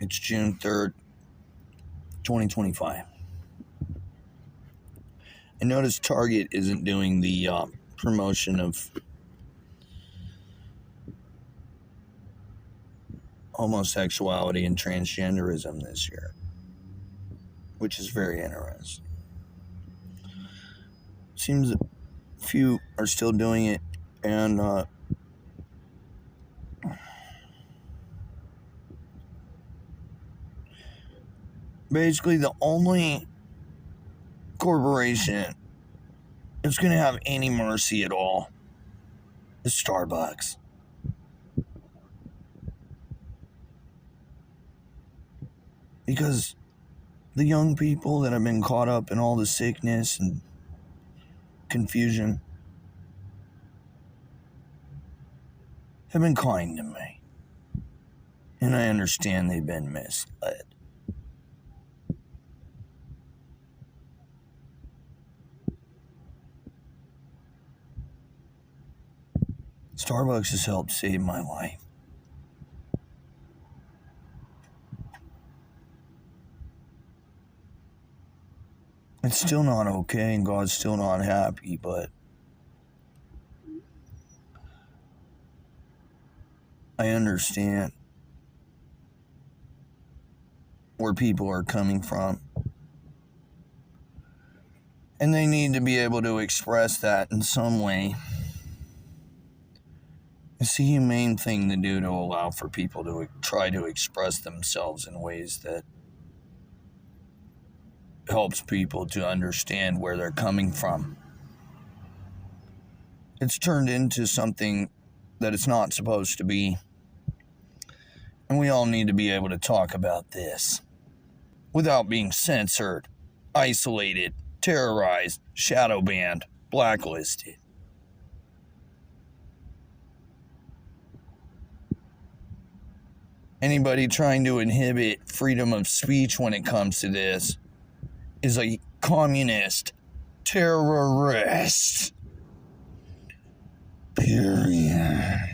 It's June 3rd, 2025. I noticed Target isn't doing the promotion of homosexuality and transgenderism this year, which is very interesting. Seems a few are still doing it, and basically the only corporation that's going to have any mercy at all is Starbucks. Because the young people that have been caught up in all the sickness and confusion have been kind to me. And I understand they've been misled. Starbucks has helped save my life. It's still not okay, and God's still not happy, but I understand where people are coming from. And they need to be able to express that in some way. It's a humane thing to do to allow for people to try to express themselves in ways that helps people to understand where they're coming from. It's turned into something that it's not supposed to be. And we all need to be able to talk about this without being censored, isolated, terrorized, shadow banned, blacklisted. Anybody trying to inhibit freedom of speech when it comes to this is a communist terrorist. Period.